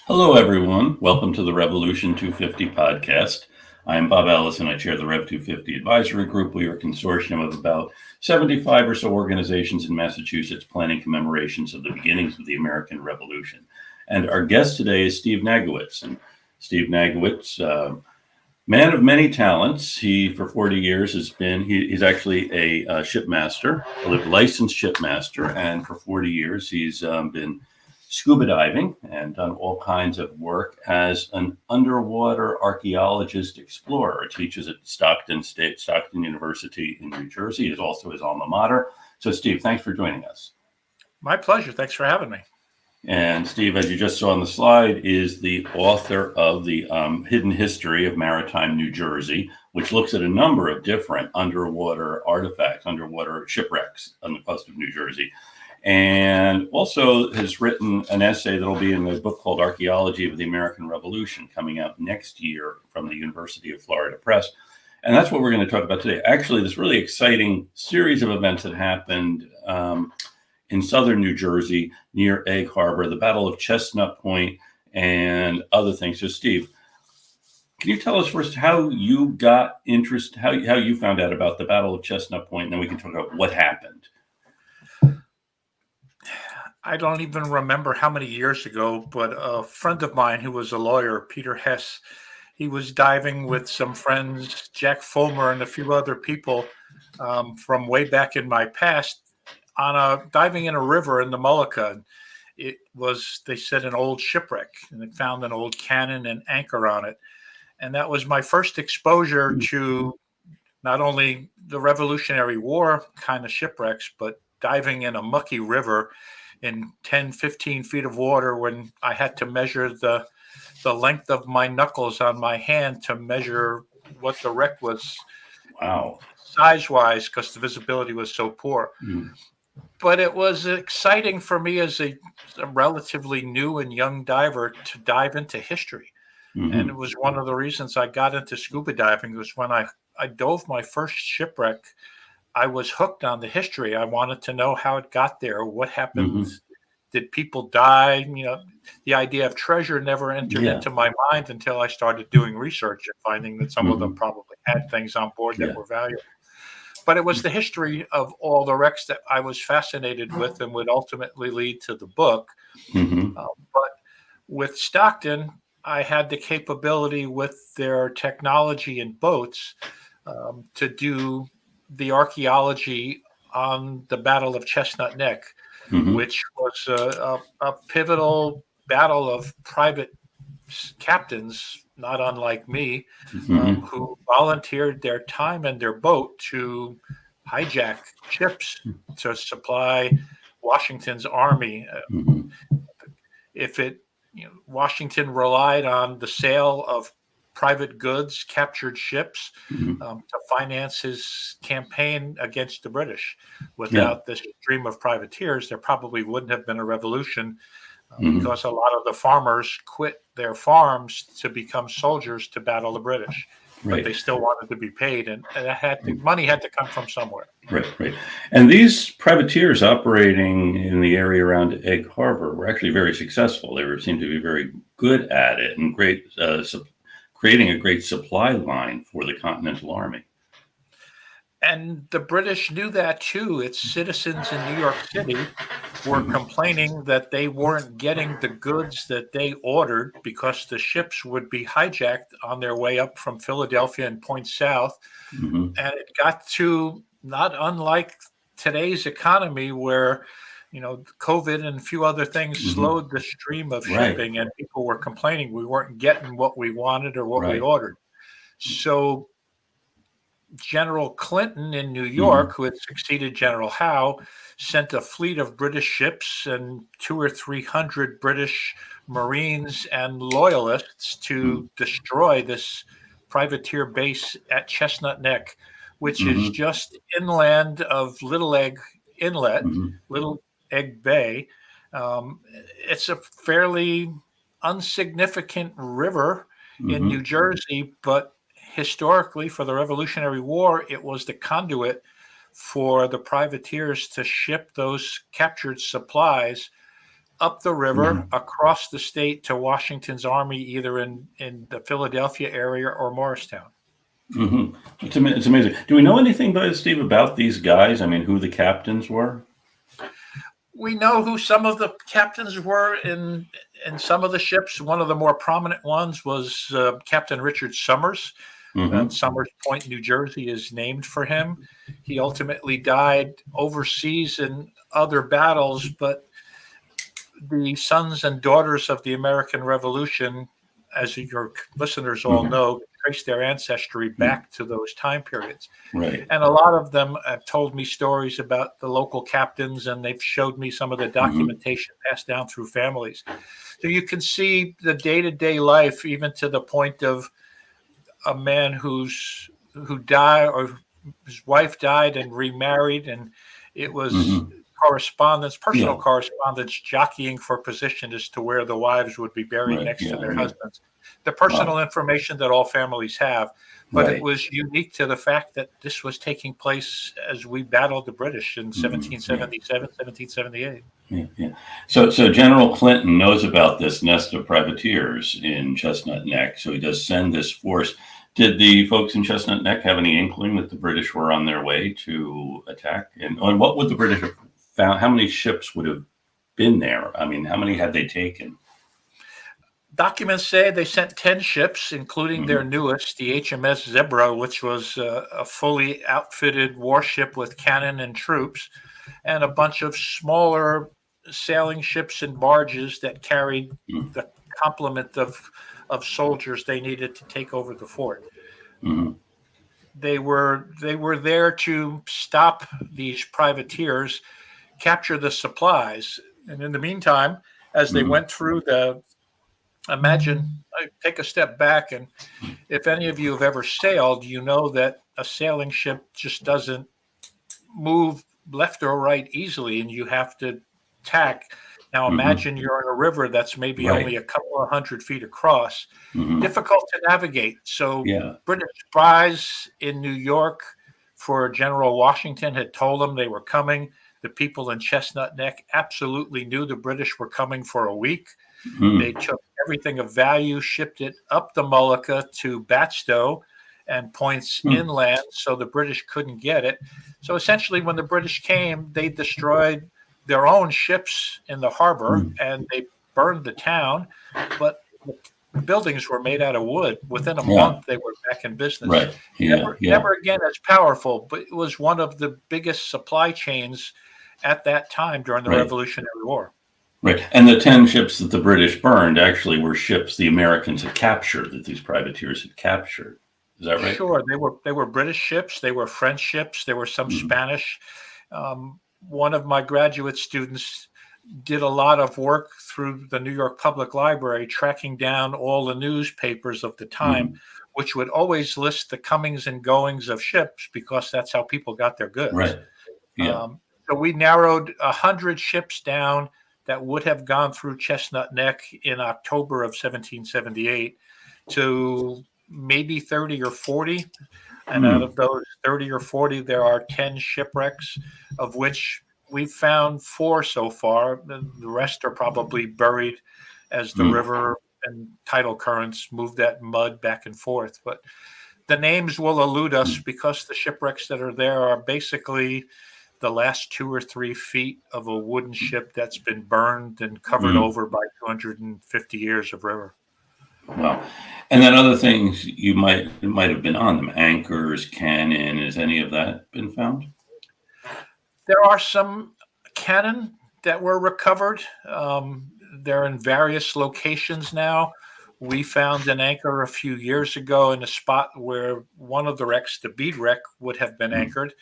Hello, everyone. Welcome to the Revolution 250 podcast. I am Bob Allison. I chair the Rev 250 Advisory Group. We are a consortium of about 75 or so organizations in Massachusetts planning commemorations of the beginnings of the American Revolution. And our guest today is Steve Nagowitz. And Steve Nagowitz, man of many talents. He, for 40 years, he's actually a shipmaster, a licensed shipmaster. And for 40 years, he's been scuba diving and done all kinds of work as an underwater archaeologist explorer. Teaches at Stockton University in New Jersey. Is also his alma mater. So, Steve, thanks for joining us. My pleasure. Thanks for having me. And Steve, as you just saw on the slide, is the author of the Hidden History of Maritime New Jersey, which looks at a number of different underwater artifacts, underwater shipwrecks on the coast of New Jersey. And also has written an essay that'll be in a book called Archaeology of the American Revolution, coming out next year from the University of Florida Press. And that's what we're going to talk about today. Actually, this really exciting series of events that happened in southern New Jersey near Egg Harbor, the Battle of Chestnut Point, and other things. So, Steve, can you tell us first how you got interested, how you found out about the Battle of Chestnut Point, and then we can talk about what happened. I don't even remember how many years ago, but a friend of mine who was a lawyer, Peter Hess, he was diving with some friends, Jack Fulmer and a few other people from way back in my past, diving in a river in the Mullica. It was, they said, an old shipwreck, and they found an old cannon and anchor on it. And that was my first exposure to not only the Revolutionary War kind of shipwrecks, but diving in a mucky river in 10, 15 feet of water when I had to measure the length of my knuckles on my hand to measure what the wreck was. Wow. Size-wise, because the visibility was so poor. But it was exciting for me as a relatively new and young diver to dive into history. And it was one of the reasons I got into scuba diving. Was when I dove my first shipwreck, I was hooked on the history. I wanted to know how it got there, what happened, did people die? The idea of treasure never entered into my mind until I started doing research and finding that some of them probably had things on board that were valuable. But it was the history of all the wrecks that I was fascinated with and would ultimately lead to the book. But with Stockton, I had the capability with their technology and boats to do the archaeology on the Battle of Chestnut Neck, which was a pivotal battle of private captains, not unlike me, who volunteered their time and their boat to hijack ships to supply Washington's army. Washington relied on the sale of private goods, captured ships, to finance his campaign against the British. Without this stream of privateers, there probably wouldn't have been a revolution because a lot of the farmers quit their farms to become soldiers to battle the British. But they still wanted to be paid, and money had to come from somewhere. Right. And these privateers operating in the area around Egg Harbor were actually very successful. They seemed to be very good at it and great, creating a great supply line for the Continental Army. And the British knew that too. Its citizens in New York City were complaining that they weren't getting the goods that they ordered because the ships would be hijacked on their way up from Philadelphia and point south. And it got to, not unlike today's economy where, COVID and a few other things slowed the stream of shipping, and people were complaining we weren't getting what we wanted or what we ordered. So General Clinton in New York, who had succeeded General Howe, sent a fleet of British ships and 200 or 300 British Marines and loyalists to destroy this privateer base at Chestnut Neck, which is just inland of Little Egg Inlet, Little Egg Bay. It's a fairly insignificant river in New Jersey, but historically, for the Revolutionary War, it was the conduit for the privateers to ship those captured supplies up the river, Mhm. across the state to Washington's army, either in the Philadelphia area or Morristown. Mhm. It's amazing. Do we know anything, by Steve, about these guys? I mean, who the captains were? We know who some of the captains were in some of the ships. One of the more prominent ones was Captain Richard Summers. And Hmm. Summers Point, New Jersey, is named for him. He ultimately died overseas in other battles, but the sons and daughters of the American Revolution, as your listeners all Hmm. know, trace their ancestry back to those time periods. Right. And a lot of them have told me stories about the local captains, and they've showed me some of the Hmm. documentation passed down through families. So you can see the day-to-day life, even to the point of a man who died, or his wife died and remarried, and it was Hmm. correspondence, personal Yeah. correspondence, jockeying for position as to where the wives would be buried Right. next to Yeah. their Yeah. husbands. The personal Wow. information that all families have, but it Right. was unique to the fact that this was taking place as we battled the British in Hmm. Yeah. 1777, 1778. Yeah. Yeah. So General Clinton knows about this nest of privateers in Chestnut Neck. So he does send this force. Did the folks in Chestnut Neck have any inkling that the British were on their way to attack? And what would the British have found? How many ships would have been there? I mean, how many had they taken? Documents say they sent 10 ships, including their Hmm. newest, the HMS Zebra, which was a fully outfitted warship with cannon and troops, and a bunch of smaller sailing ships and barges that carried the complement of soldiers they needed to take over the fort. Hmm. They were there to stop these privateers, capture the supplies, and in the meantime, as they Hmm. went through the imagine I take a step back, and if any of you have ever sailed, you know that a sailing ship just doesn't move left or right easily, and you have to tack. Now Hmm. imagine you're in a river that's maybe only Right. a couple of 100 feet across, Hmm. difficult to navigate. So Yeah. British spies in New York for General Washington had told them they were coming. The people in Chestnut Neck absolutely knew the British were coming for a week. They Hmm. took everything of value, shipped it up the Mullica to Batstow and points Hmm. inland so the British couldn't get it. So essentially, when the British came, they destroyed their own ships in the harbor Hmm. and they burned the town. But the buildings were made out of wood. Within a Yeah. month, they were back in business. Right. Yeah. Yeah. Never again as powerful, but it was one of the biggest supply chains at that time during the Right. Revolutionary War. Right. And the 10 ships that the British burned actually were ships the Americans had captured, that these privateers had captured. Is that right? Sure, they were British ships, they were French ships, there were some Hmm. Spanish. One of my graduate students did a lot of work through the New York Public Library, tracking down all the newspapers of the time, Hmm. which would always list the comings and goings of ships because that's how people got their goods. Right. Yeah. Um, so we narrowed 100 ships down that would have gone through Chestnut Neck in October of 1778 to maybe 30 or 40. And out Hmm. of those 30 or 40, there are 10 shipwrecks, of which we've found 4 so far. The rest are probably buried as the Hmm. river and tidal currents move that mud back and forth. But the names will elude us because the shipwrecks that are there are basically the last 2 or 3 feet of a wooden ship that's been burned and covered Hmm. over by 250 years of river. Wow. And then other things it might have been on them, anchors, cannon. Has any of that been found? There are some cannon that were recovered. They're in various locations now. We found an anchor a few years ago in a spot where one of the wrecks, the bead wreck, would have been anchored.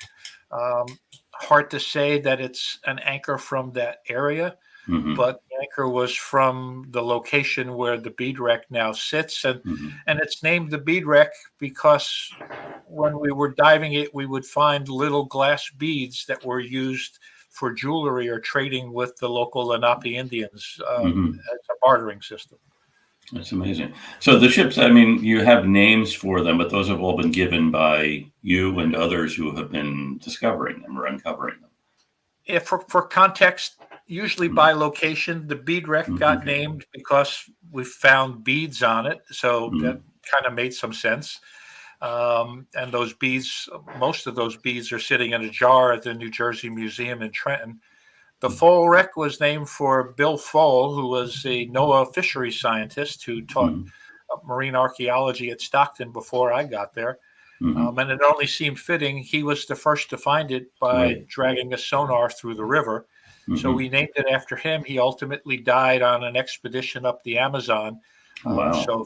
Um, Hard to say that it's an anchor from that area, Hmm. but the anchor was from the location where the bead wreck now sits, and Hmm. it's named the bead wreck because when we were diving it, we would find little glass beads that were used for jewelry or trading with the local Lenape Indians Hmm. as a bartering system. That's amazing. So the ships, I mean, you have names for them, but those have all been given by you and others who have been discovering them or uncovering them. If for context, usually by location. The bead wreck got named because we found beads on it, so that kind of made some sense. And those beads, most of those beads are sitting in a jar at the New Jersey Museum in Trenton. The Foal wreck was named for Bill Foal, who was a NOAA fisheries scientist who taught marine archaeology at Stockton before I got there. And it only seemed fitting. He was the first to find it by dragging a sonar through the river. So we named it after him. He ultimately died on an expedition up the Amazon. Wow. So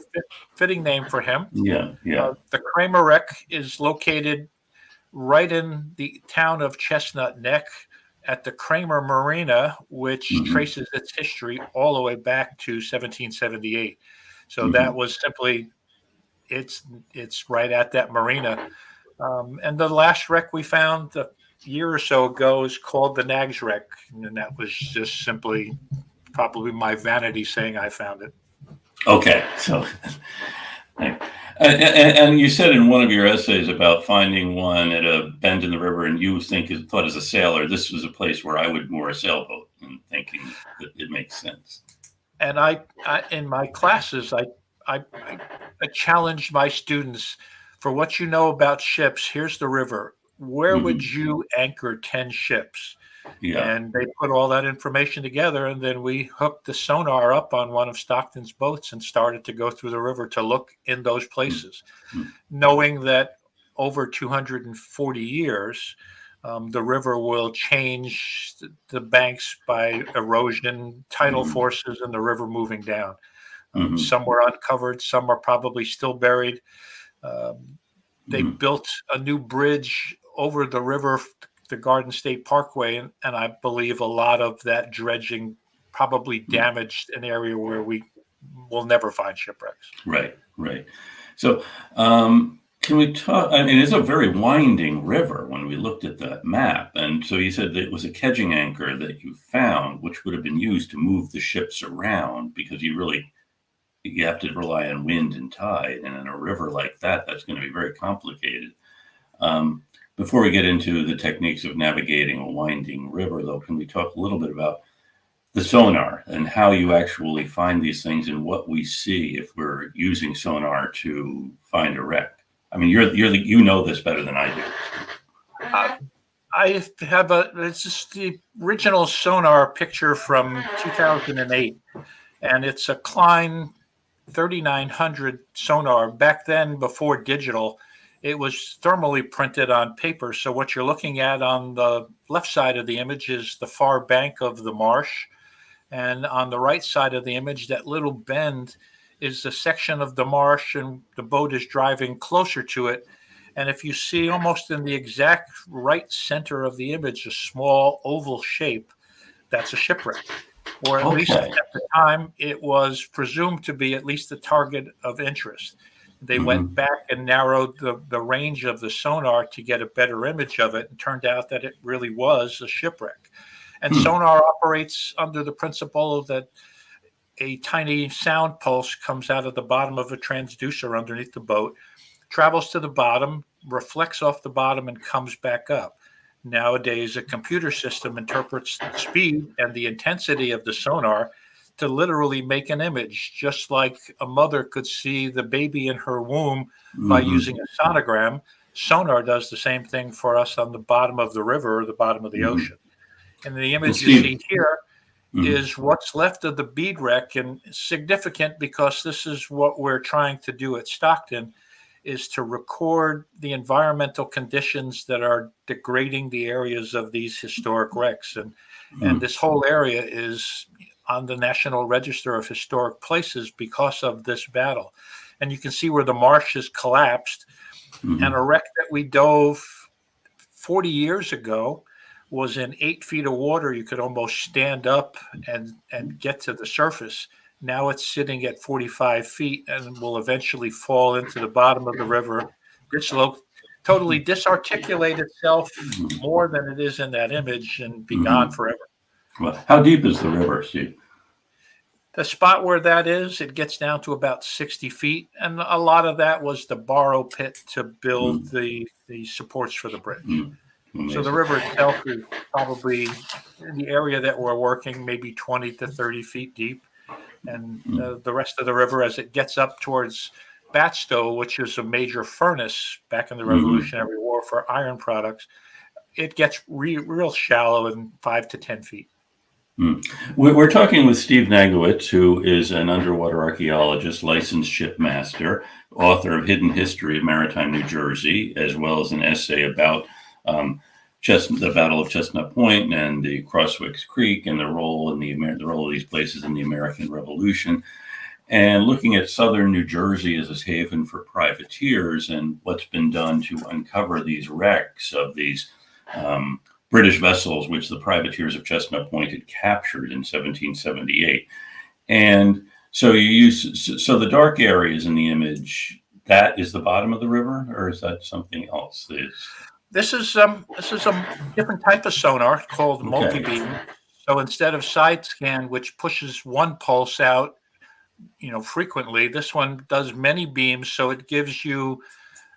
fitting name for him. Yeah. The Kramer wreck is located right in the town of Chestnut Neck at the Kramer Marina, which traces its history all the way back to 1778. So that was simply, it's right at that marina. And the last wreck we found a year or so ago is called the Nags wreck. And that was just simply probably my vanity saying I found it. Okay. So, and you said in one of your essays about finding one at a bend in the river, and you thought as a sailor, this was a place where I would moor a sailboat, and thinking that it makes sense. And I in my classes, I challenged my students, for what you know about ships, here's the river. Where would you anchor 10 ships? Yeah. And they put all that information together, and then we hooked the sonar up on one of Stockton's boats and started to go through the river to look in those places, knowing that over 240 years, the river will change the banks by erosion, tidal forces, and the river moving down. Some were uncovered, some are probably still buried. They built a new bridge over the river, the Garden State Parkway, and I believe a lot of that dredging probably damaged an area where we will never find shipwrecks. Right. So can we talk? I mean, it's a very winding river when we looked at that map. And so you said that it was a kedging anchor that you found, which would have been used to move the ships around, because you have to rely on wind and tide. And in a river like that, that's going to be very complicated. Before we get into the techniques of navigating a winding river, though, can we talk a little bit about the sonar and how you actually find these things and what we see if we're using sonar to find a wreck? I mean, you know this better than I do. I have it's just the original sonar picture from 2008, and it's a Klein 3900 sonar. Back then, before digital, it was thermally printed on paper. So what you're looking at on the left side of the image is the far bank of the marsh. And on the right side of the image, that little bend is the section of the marsh, and the boat is driving closer to it. And if you see almost in the exact right center of the image, a small oval shape, that's a shipwreck. Or at least at the time, it was presumed to be at least a target of interest. They went back and narrowed the range of the sonar to get a better image of it, and turned out that it really was a shipwreck. And sonar operates under the principle that a tiny sound pulse comes out of the bottom of a transducer underneath the boat, travels to the bottom, reflects off the bottom, and comes back up. Nowadays, a computer system interprets the speed and the intensity of the sonar to literally make an image, just like a mother could see the baby in her womb by using a sonogram. Sonar does the same thing for us on the bottom of the river or the bottom of the ocean. And the image you see here is what's left of the bead wreck, and significant because this is what we're trying to do at Stockton, is to record the environmental conditions that are degrading the areas of these historic wrecks. And this whole area is on the National Register of Historic Places because of this battle. And you can see where the marsh has collapsed. And a wreck that we dove 40 years ago was in 8 feet of water. You could almost stand up and get to the surface. Now it's sitting at 45 feet and will eventually fall into the bottom of the river, totally disarticulate itself more than it is in that image, and be gone forever. Well, how deep is the river, Steve? The spot where that is, it gets down to about 60 feet. And a lot of that was the borrow pit to build the supports for the bridge. So the Amazing. river itself is probably in the area that we're working, maybe 20 to 30 feet deep. And the rest of the river, as it gets up towards Batstow, which is a major furnace back in the Mm-hmm. Revolutionary War for iron products, it gets real shallow in 5 to 10 feet. Mm. We're talking with Steve Nagowitz, who is an underwater archaeologist, licensed shipmaster, author of Hidden History of Maritime New Jersey, as well as an essay about um, the Battle of Chestnut Point and the Crosswick Creek and the role in the role of these places in the American Revolution, and looking at southern New Jersey as a haven for privateers and what's been done to uncover these wrecks of these um, British vessels, which the privateers of Chestnut Point had captured in 1778. And so so the dark areas in the image. That is the bottom of the river, or is that something else? This is a different type of sonar called Okay. multi-beam. So instead of side scan, which pushes one pulse out, frequently, this one does many beams, so it gives you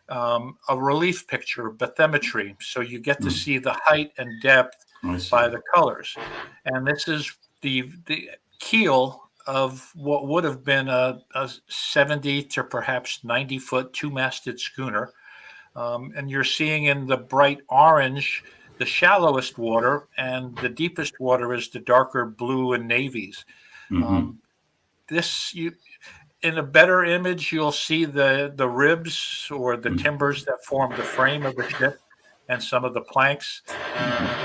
a relief picture, bathymetry. So you get to Mm, see the height and depth I see. by the colors. And this is the keel of what would have been a 70 to perhaps 90-foot two-masted schooner. And you're seeing in the bright orange the shallowest water, and the deepest water is the darker blue and navies. Mm-hmm. Um, this you In a better image, you'll see the ribs or the timbers that form the frame of the ship and some of the planks.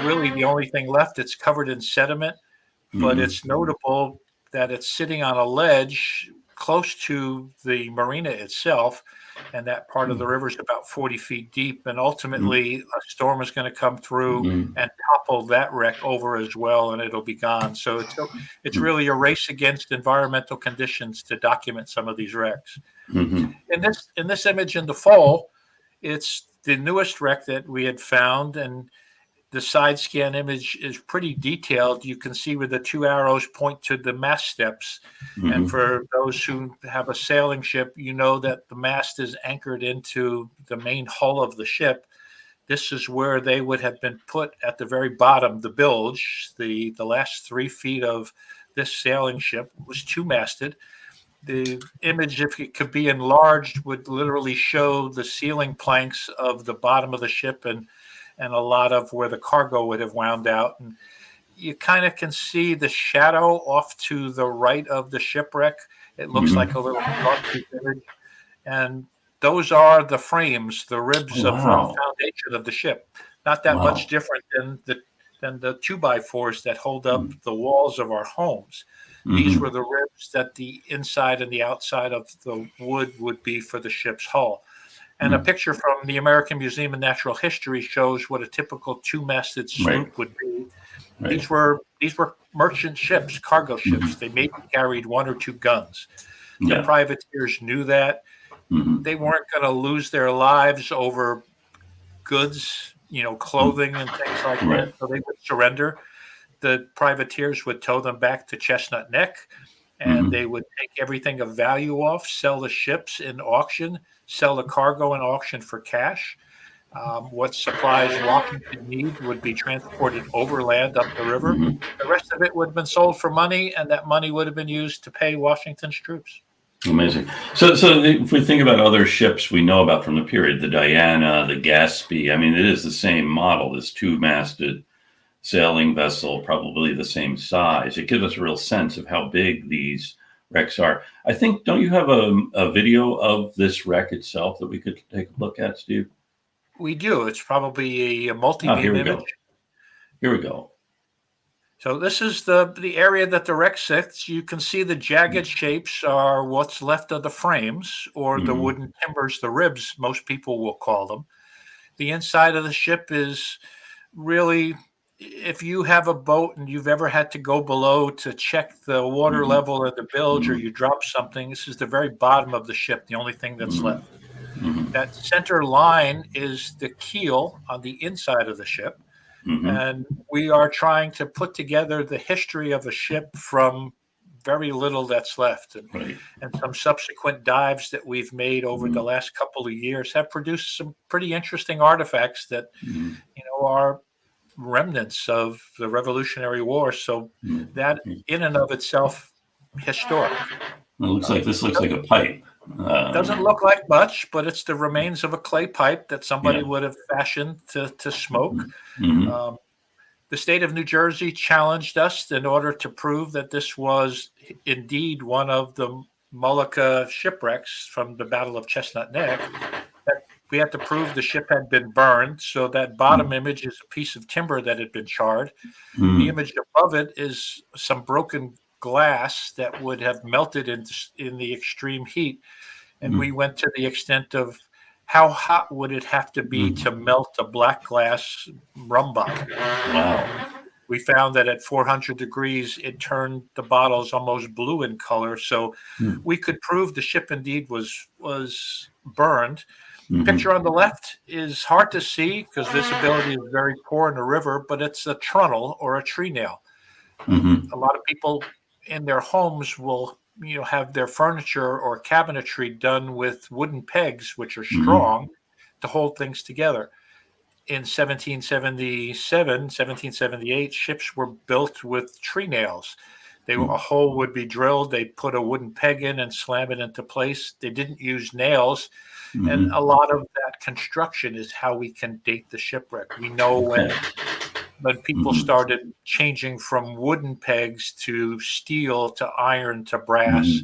Really, the only thing left, it's covered in sediment, but Mm-hmm. it's notable that it's sitting on a ledge close to the marina itself, and that part of the river is about 40 feet deep. And ultimately, a storm is going to come through Mm-hmm. and topple that wreck over as well, and it'll be gone. So it's really a race against environmental conditions to document some of these wrecks. Mm-hmm. In this image in the fall, it's the newest wreck that we had found, and the side scan image is pretty detailed. You can see where the two arrows point to the mast steps. And Mm-hmm. for those who have a sailing ship, you know that the mast is anchored into the main hull of the ship. This is where they would have been put at the very bottom, the bilge. The last 3 feet of this sailing ship was two-masted. The image, if it could be enlarged, would literally show the ceiling planks of the bottom of the ship and a lot of where the cargo would have wound out. And you kind of can see the shadow off to the right of the shipwreck. It looks like a Mm-hmm. little sawtooth image. And those are the frames, the Oh, ribs of the wow. foundation of the ship. Not that much Wow. different than the 2x4s that hold up the walls of our homes. These Mm-hmm. were the ribs that the inside and the outside of the wood would be for the ship's hull. And a Mm-hmm. picture from the American Museum of Natural History shows what a typical two-masted Right. sloop would be. Right. These were merchant ships, cargo ships. Mm-hmm. They maybe carried one or two guns. The Yeah. privateers knew that. Mm-hmm. They weren't going to lose their lives over goods, clothing and things like that. Right. So they would surrender. The privateers would tow them back to Chestnut Neck, and Mm-hmm. they would take everything of value off, sell the ships in auction, sell the cargo in auction for cash. What supplies Washington needed would be transported overland up the river. Mm-hmm. The rest of it would have been sold for money, and that money would have been used to pay Washington's troops. Amazing. So if we think about other ships we know about from the period, the Diana, the Gaspee, I mean, it is the same model, this two-masted sailing vessel, probably the same size. It gives us a real sense of how big these wrecks are. I think, don't you have a video of this wreck itself that we could take a look at, Steve? We do. It's probably a Oh, here multi-beam we image. go. Here we go. So this is the area that the wreck sits. You can see the jagged shapes are what's left of the frames, or the Mm-hmm. wooden timbers, the ribs, most people will call them. The inside of the ship is really, if you have a boat and you've ever had to go below to check the water Mm-hmm. level of the bilge, or Mm-hmm. you drop something, this is the very bottom of the ship, the only thing that's Mm-hmm. left. Mm-hmm. That center line is the keel on the inside of the ship. Mm-hmm. And we are trying to put together the history of a ship from very little that's left. Right. And some subsequent dives that we've made over the last couple of years have produced some pretty interesting artifacts that, are remnants of the Revolutionary War. So that in and of itself, historic. It looks like this looks like a pipe. Doesn't look like much, but it's the remains of a clay pipe that somebody Yeah. would have fashioned to smoke. Mm-hmm. The state of New Jersey challenged us in order to prove that this was indeed one of the Molucca shipwrecks from the Battle of Chestnut Neck. That we had to prove the ship had been burned. So that bottom image is a piece of timber that had been charred. The image above it is some broken glass that would have melted in the extreme heat. And we went to the extent of how hot would it have to be to melt a black glass rum bottle? Wow. We found that at 400 degrees, it turned the bottles almost blue in color. So we could prove the ship indeed was burned. The picture on the left is hard to see because visibility is very poor in the river, but it's a trunnel or a tree nail. A lot of people in their homes will have their furniture or cabinetry done with wooden pegs, which are strong to hold things together. In 1777, 1778, ships were built with tree nails. A hole would be drilled. They put a wooden peg in and slam it into place. They didn't use nails. And a lot of that construction is how we can date the shipwreck. We know when people started changing from wooden pegs to steel to iron to brass,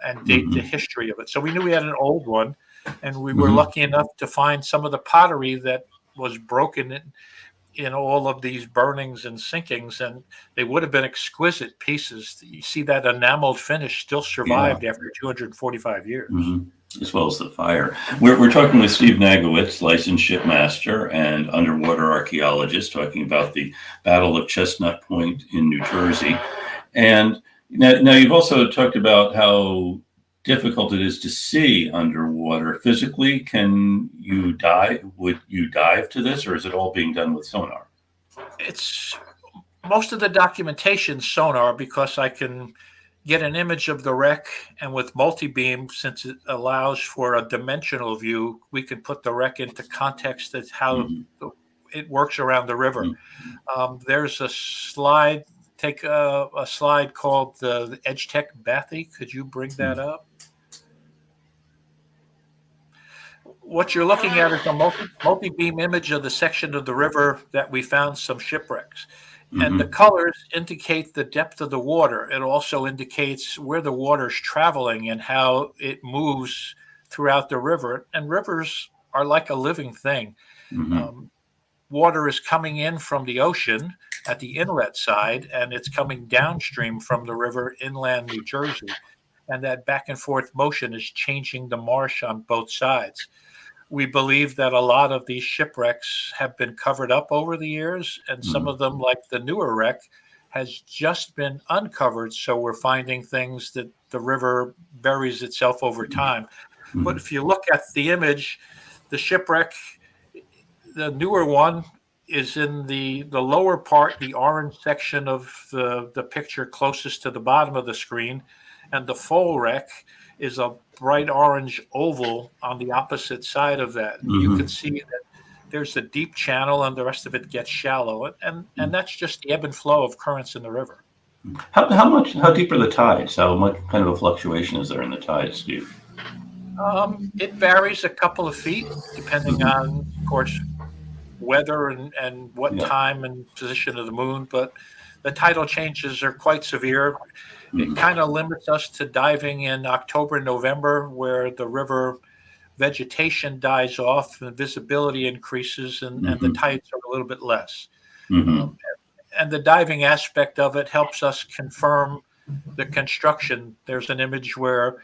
and date the history of it. So we knew we had an old one, and we were lucky enough to find some of the pottery that was broken in all of these burnings and sinkings, and they would have been exquisite pieces. You see that enameled finish still survived after 245 years. As well as the fire. We're talking with Steve Nagowitz, licensed shipmaster and underwater archaeologist, talking about the Battle of Chestnut Point in New Jersey. And now you've also talked about how difficult it is to see underwater physically. Can you dive? Would you dive to this, or is it all being done with sonar? It's most of the documentation sonar, because I can get an image of the wreck, and with multi-beam, since it allows for a dimensional view, we can put the wreck into context as how it works around the river. There's a slide, take a slide called the EdgeTech Bathy. Could you bring that up? What you're looking at is a multi-beam image of the section of the river that we found some shipwrecks. And the colors indicate the depth of the water. It also indicates where the water's traveling and how it moves throughout the river. And rivers are like a living thing. Water is coming in from the ocean at the inlet side, and it's coming downstream from the river inland New Jersey. And that back and forth motion is changing the marsh on both sides. We believe that a lot of these shipwrecks have been covered up over the years, and some of them, like the newer wreck, has just been uncovered. So we're finding things that the river buries itself over time. But if you look at the image, the shipwreck, the newer one, is in the lower part, the orange section of the picture closest to the bottom of the screen, and the full wreck is a bright orange oval on the opposite side of that. You can see that there's a deep channel and the rest of it gets shallow. And that's just the ebb and flow of currents in the river. How deep are the tides? How much kind of a fluctuation is there in the tides, Steve? It varies a couple of feet depending on, of course, weather and what time and position of the moon. But the tidal changes are quite severe. It kind of limits us to diving in October, November, where the river vegetation dies off and visibility increases, and the tides are a little bit less. And the diving aspect of it helps us confirm the construction. There's an image where,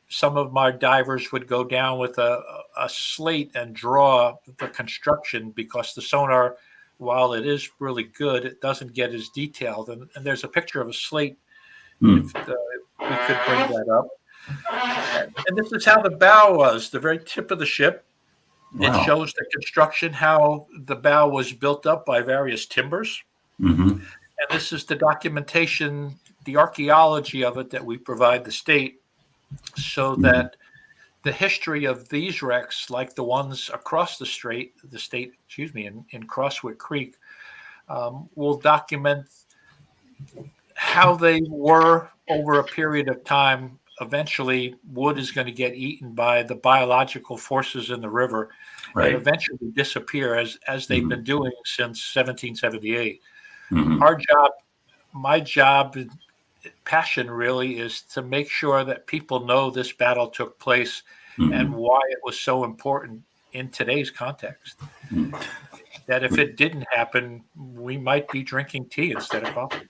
some of my divers would go down with a slate and draw the construction, because the sonar, while it is really good, it doesn't get as detailed. And there's a picture of a slate. If we could bring that up. And this is how the bow was, the very tip of the ship. Wow. It shows the construction, how the bow was built up by various timbers. And this is the documentation the archaeology of it that we provide the state, so that the history of these wrecks, like the ones across the state, in Crosswick Creek, will document how they were over a period of time. Eventually, wood is going to get eaten by the biological forces in the river and Right. eventually disappear as they've been doing since 1778. Mm-hmm. Our job, my job, passion really is to make sure that people know this battle took place and why it was so important in today's context. That if it didn't happen, we might be drinking tea instead of coffee.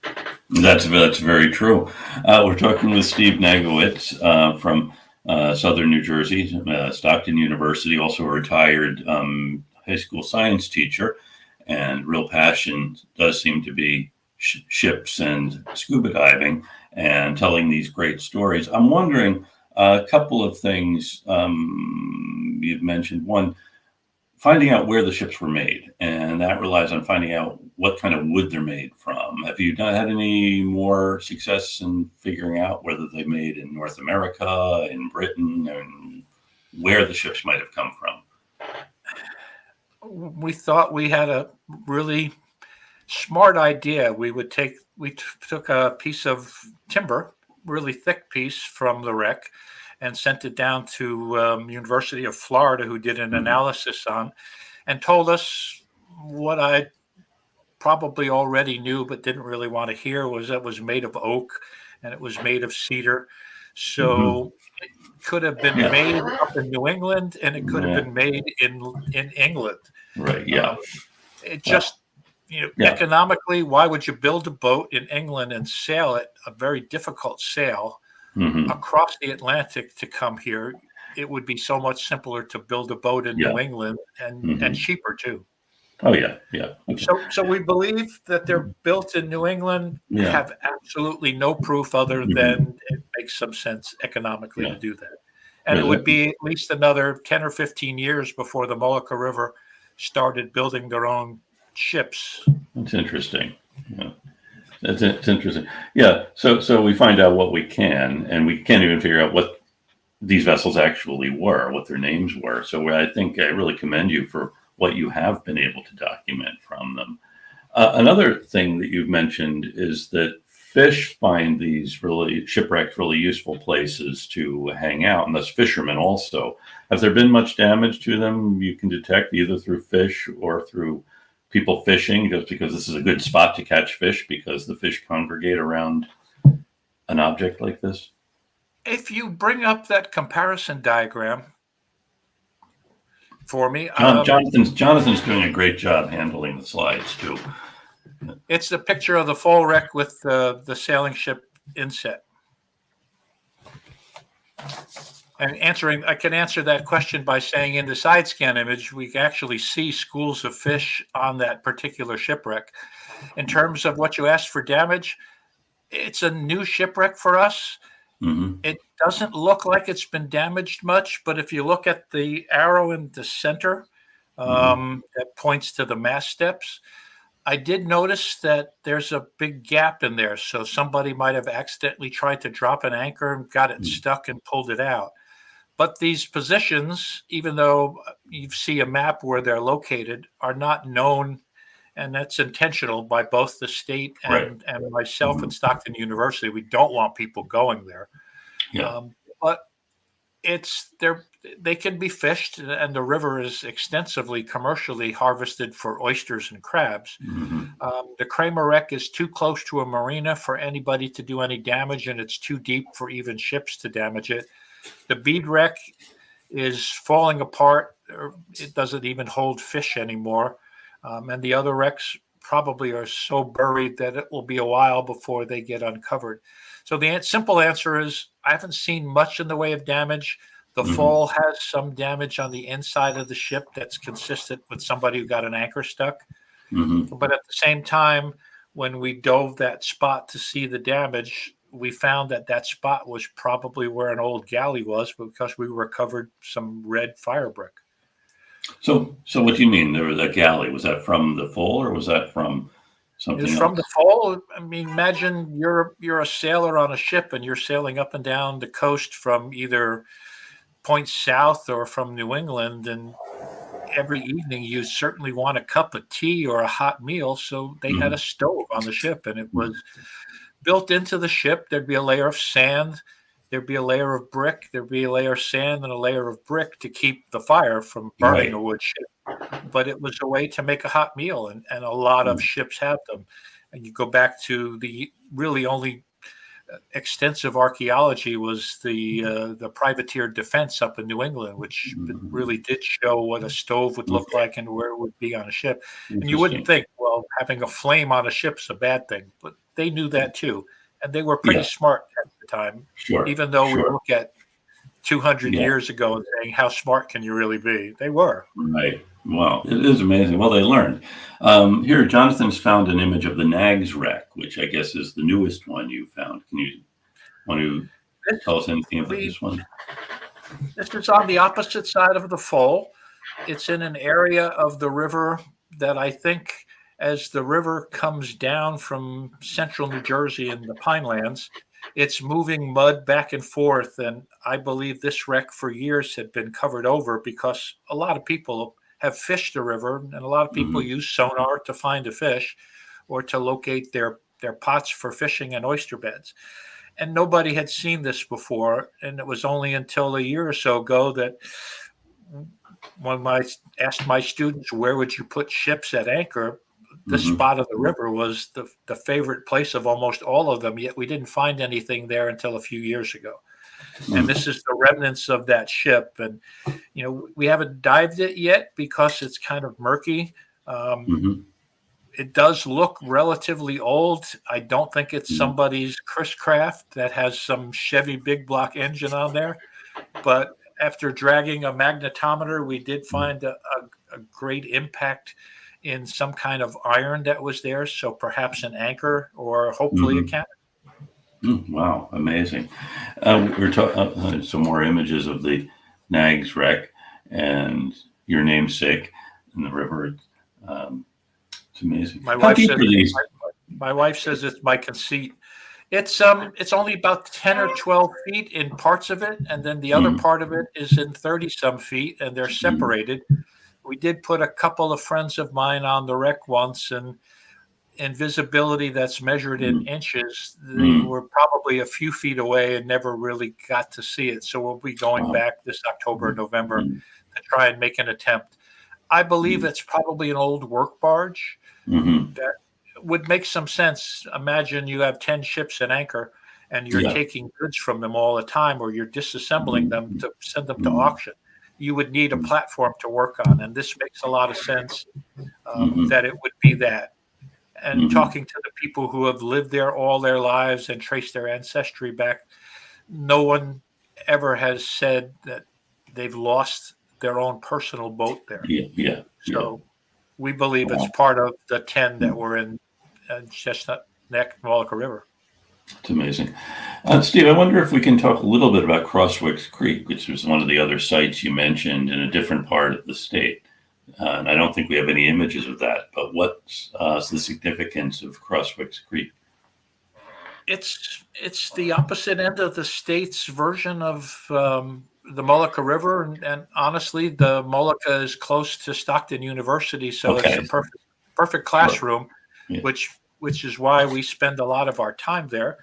That's very true. We're talking with Steve Newitz from Southern New Jersey, Stockton University, also a retired high school science teacher, and real passion does seem to be ships and scuba diving and telling these great stories. I'm wondering a couple of things you've mentioned. One, finding out where the ships were made, and that relies on finding out what kind of wood they're made from. Have you had any more success in figuring out whether they made in North America, in Britain, and where the ships might have come from? We thought we had a really smart idea. We took a piece of timber, really thick piece from the wreck, and sent it down to University of Florida, who did an analysis on, and told us what I probably already knew but didn't really want to hear, was that it was made of oak and it was made of cedar. So it could have been made up in New England, and it could have been made in England. Right. Yeah. It just, economically, why would you build a boat in England and sail it, a very difficult sail, across the Atlantic to come here? It would be so much simpler to build a boat in New England and cheaper too. Oh yeah, yeah. Okay. So we believe that they're built in New England. Have absolutely no proof other than it makes some sense economically to do that. And it would be at least another 10 or 15 years before the Molucca River started building their own ships. That's interesting. Yeah. It's interesting. Yeah. So we find out what we can, and we can't even figure out what these vessels actually were, what their names were. So I think I really commend you for what you have been able to document from them. Another thing that you've mentioned is that fish find these shipwrecks really useful places to hang out, and thus fishermen also. Has there been much damage to them you can detect either through fish or through people fishing, just because this is a good spot to catch fish because the fish congregate around an object like this? If you bring up that comparison diagram for me. Jonathan's doing a great job handling the slides too. It's the picture of the full wreck with the sailing ship inset. And I can answer that question by saying in the side scan image, we actually see schools of fish on that particular shipwreck. In terms of what you asked for damage, it's a new shipwreck for us. It doesn't look like it's been damaged much, but if you look at the arrow in the center that points to the mast steps, I did notice that there's a big gap in there. So somebody might have accidentally tried to drop an anchor and got it stuck and pulled it out. But these positions, even though you see a map where they're located, are not known, and that's intentional by both the state and myself at Stockton University. We don't want people going there. But they can be fished, and the river is extensively commercially harvested for oysters and crabs. The Kramer wreck is too close to a marina for anybody to do any damage, and it's too deep for even ships to damage it. The bead wreck is falling apart. It doesn't even hold fish anymore. And the other wrecks probably are so buried that it will be a while before they get uncovered. So the simple answer is I haven't seen much in the way of damage. The fall has some damage on the inside of the ship that's consistent with somebody who got an anchor stuck. But at the same time, when we dove that spot to see the damage, we found that spot was probably where an old galley was, because we recovered some red fire brick. So what do you mean? There was a galley. Was that from the fall, or was that from It was something from the else. fall. I mean, imagine you're a sailor on a ship and you're sailing up and down the coast from either point south or from New England, and every evening you certainly want a cup of tea or a hot meal. So they had a Hmm. stove on the ship, and it was built into the ship. There'd be a layer of sand, there'd be a layer of brick, there'd be a layer of sand and a layer of brick to keep the fire from burning Right. a wood ship. But it was a way to make a hot meal, and a lot of ships have them. And you go back to the really only extensive archaeology was the privateer defense up in New England, which Mhm. really did show what a stove would look like and where it would be on a ship. And you wouldn't Interesting. think, well, having a flame on a ship's a bad thing, but they knew that too, and they were pretty Yeah. smart at the time. Sure. Even though we Sure. look at 200 Yeah. years ago and saying, how smart can you really be? They were. Right. Wow. It is amazing. Well, they learned. Here, Jonathan's found an image of the Nags wreck, which I guess is the newest one you found. Can you want to This, tell us anything about we, this one? this is on the opposite side of the fall. It's in an area of the river that I think, as the river comes down from central New Jersey and the Pinelands, it's moving mud back and forth. And I believe this wreck for years had been covered over because a lot of people have fished the river, and a lot of people Hmm. use sonar to find a fish or to locate their pots for fishing and oyster beds. And nobody had seen this before. And it was only until a year or so ago that when I asked my students, where would you put ships at anchor? This Hmm. spot of the river was the favorite place of almost all of them, yet we didn't find anything there until a few years ago. And this is the remnants of that ship. And, we haven't dived it yet because it's kind of murky. Um, Hmm. it does look relatively old. I don't think it's somebody's Chris Craft that has some Chevy big block engine on there. But after dragging a magnetometer, we did find a great impact in some kind of iron that was there. So perhaps an anchor or hopefully a Hmm. cannon. Wow, amazing. We're talking some more images of the Nags wreck and your namesake in the river. Um, it's amazing. My How wife deep says are these? my wife says it's my conceit. It's only about 10 or 12 feet in parts of it, and then the other Mm, part of it is in 30 some feet, and they're mm, separated. We did put a couple of friends of mine on the wreck once, and in visibility that's measured in mm, inches, they mm, were probably a few feet away and never really got to see it. So we'll be going wow. back this October, Mm, November mm, to try and make an attempt. I believe mm, it's probably an old work barge mhm. that would make some sense. Imagine you have 10 ships at anchor and you're Yeah. taking goods from them all the time, or you're disassembling Mm, them to send them to mm, auction. You would need a mm, platform to work on. And this makes a lot of sense, mhm, that it would be that. And mhm. talking to the people who have lived there all their lives and traced their ancestry back, no one ever has said that they've lost their own personal boat there. Yeah, yeah, yeah. So we believe it's Wow. part of the 10 that Mm, were in Chestnut Neck, Molucca River. it's amazing. Steve, I wonder if we can talk a little bit about Crosswick Creek, which was one of the other sites you mentioned in a different part of the state. And I don't think we have any images of that, but what's the significance of Crosswick Creek? It's the opposite end of the state's version of the Molucca River, and honestly, the Molucca is close to Stockton University, so it's a Okay. perfect Sure. classroom, Yeah. which is why we spend a lot of our time there.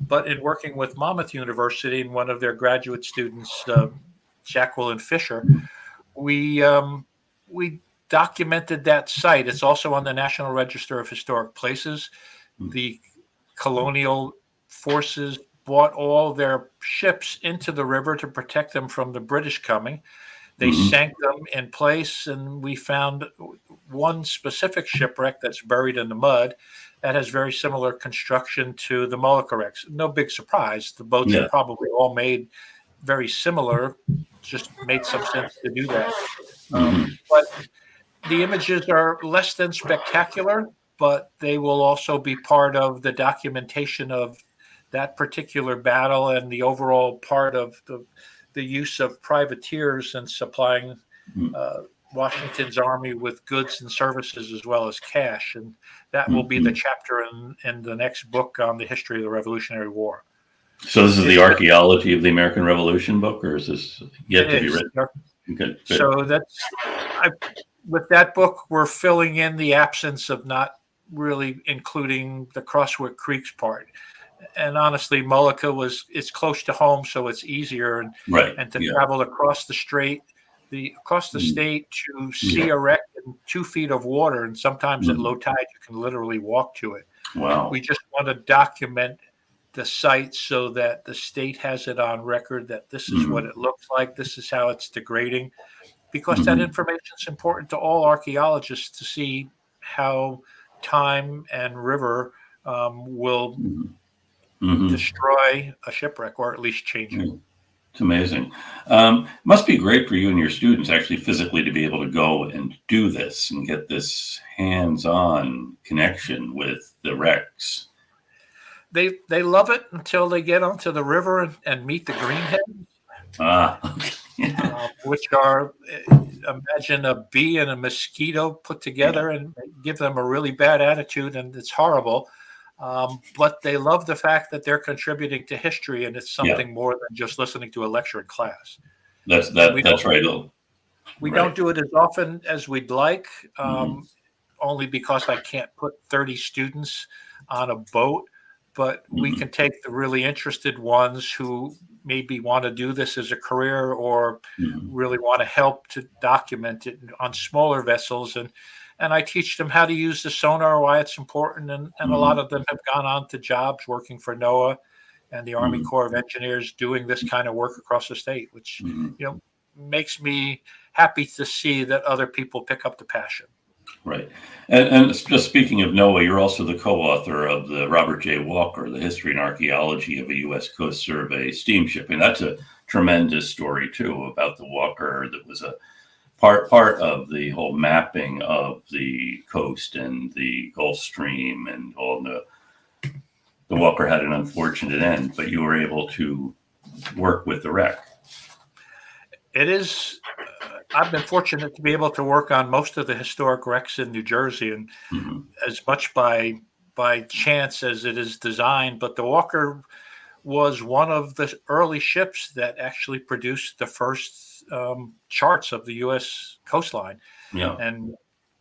But in working with Monmouth University and one of their graduate students, Jacqueline Fisher, we documented that site. It's also on the National Register of Historic Places. Mm, The colonial forces brought all their ships into the river to protect them from the British coming. They mhm, sank them in place, and we found one specific shipwreck that's buried in the mud that has very similar construction to the Molucca wrecks. No big surprise. The boats are yeah. probably all made very similar, just made some sense to do that. Mhm, But the images are less than spectacular, but they will also be part of the documentation of that particular battle and the overall part of the use of privateers and supplying mm, uh, Washington's army with goods and services as well as cash. And that will be the Mhm. chapter in the next book on the history of the Revolutionary War. So this is the It's archaeology of the American Revolution book, or is this it yet to be is. written? Good, good. So with that book, we're filling in the absence of not really including the Crosswick Creeks part. And honestly, Mullica it's close to home, so it's easier, Right. and to Yeah. travel across the across the Mm. state to see Yeah. a wreck in 2 feet of water, and sometimes at Mm. low tide you can literally walk to it. Wow. We just want to document the site so that the state has it on record that this is what Mm. it looks like, this is how it's degrading, because that Mm. information is important to all archaeologists to see how time and river will Mm. Mm. destroy a shipwreck or at least change it. It's amazing. Must be great for you and your students actually physically to be able to go and do this and get this hands-on connection with the wrecks. They love it until they get onto the river and meet the greenheads, Ah, yeah. which are imagine a bee and a mosquito put Yeah. together and give them a really bad attitude, and it's horrible. But they love the fact that they're contributing to history, and it's Yeah. something more than just listening to a lecture in class. That's And we that's don't right. we Right. don't do it as often as we'd like, Mm-hmm. only because I can't put 30 students on a boat. But we Mm-hmm. can take the really interested ones who maybe want to do this as a career or Mm-hmm. really want to help to document it on smaller vessels. And I teach them how to use the sonar, why it's important. And a lot Mm-hmm. of them have gone on to jobs working for NOAA and the Army Mm-hmm. Corps of Engineers doing this kind of work across the state, which, Mm-hmm. makes me happy to see that other people pick up the passion. Right. And just speaking of NOAA, you're also the co-author of the Robert J. Walker, The History and Archaeology of a U.S. Coast Survey Steamship. And that's a tremendous story, too, about the Walker that was a part of the whole mapping of the coast and the Gulf Stream and all the Walker had an unfortunate end, but you were able to work with the wreck. It is. I've been fortunate to be able to work on most of the historic wrecks in New Jersey, and Mm-hmm. as much by chance as it is designed. But the Walker was one of the early ships that actually produced the first charts of the U.S. coastline, Yeah. and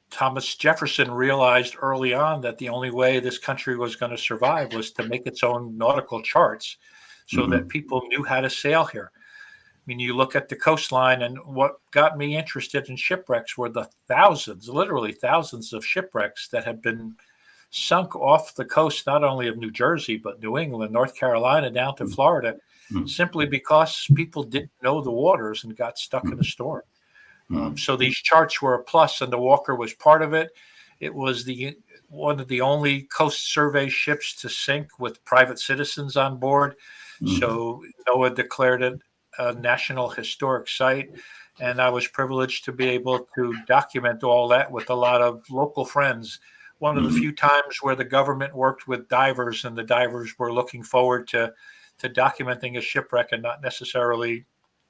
Thomas Jefferson realized early on that the only way this country was going to survive was to make its own nautical charts so Mm-hmm. that people knew how to sail here. I mean, you look at the coastline, and what got me interested in shipwrecks were the thousands, literally thousands of shipwrecks that have been sunk off the coast, not only of New Jersey, but New England, North Carolina, down to Florida, Mm-hmm. simply because people didn't know the waters and got stuck in a storm. Mm-hmm. So these charts were a plus, and the Walker was part of it. It was one of the only coast survey ships to sink with private citizens on board. Mm-hmm. So NOAA declared it a National Historic Site, and I was privileged to be able to document all that with a lot of local friends. One of the Mm-hmm. few times where the government worked with divers, and the divers were looking forward to documenting a shipwreck and not necessarily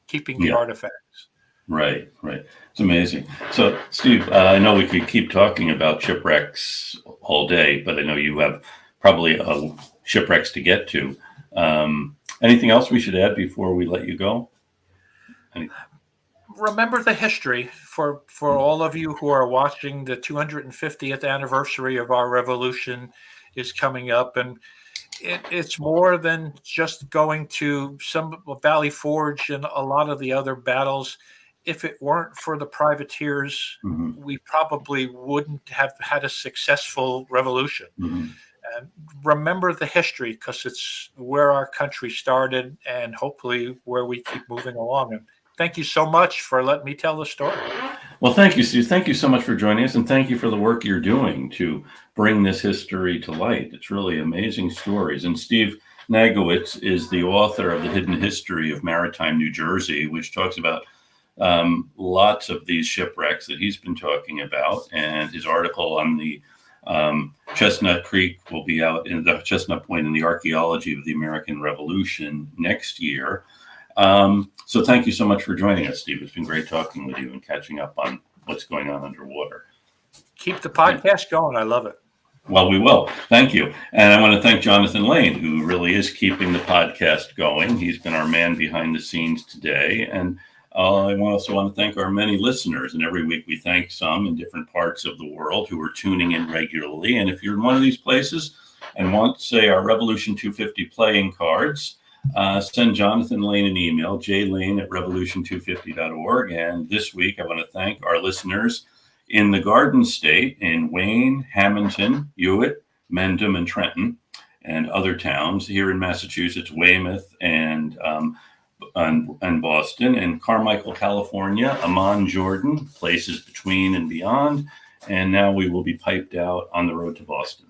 keeping the Yeah. artifacts. Right, right. It's amazing. So, Steve, I know we could keep talking about shipwrecks all day, but I know you have probably shipwrecks to get to. Anything else we should add before we let you go? Remember the history for all of you who are watching. The 250th anniversary of our revolution is coming up, and it's more than just going to some Valley Forge and a lot of the other battles. If it weren't for the privateers, Mm-hmm. we probably wouldn't have had a successful revolution. Mm-hmm. And remember the history, because it's where our country started and hopefully where we keep moving along. And thank you so much for letting me tell the story. Well, thank you, Steve. Thank you so much for joining us, and thank you for the work you're doing to bring this history to light. It's really amazing stories. And Steve Nagowitz is the author of The Hidden History of Maritime New Jersey, which talks about lots of these shipwrecks that he's been talking about. And his article on the Chestnut Creek will be out in the Chestnut Point in the Archaeology of the American Revolution next year. So thank you so much for joining us, Steve. It's been great talking with you and catching up on what's going on underwater. Keep the podcast going. I love it. Well, we will. Thank you. And I want to thank Jonathan Lane, who really is keeping the podcast going. He's been our man behind the scenes today. And I also want to thank our many listeners. And every week we thank some in different parts of the world who are tuning in regularly. And if you're in one of these places and want, say, our Revolution 250 playing cards, send Jonathan Lane an email, jlane@revolution250.org. And this week I want to thank our listeners in the Garden State, in Wayne, Hamilton, Hewitt, Mendham, and Trenton, and other towns here in Massachusetts, Weymouth and Boston, and Carmichael, California, Amman, Jordan, places between and beyond. And now we will be piped out on the road to Boston.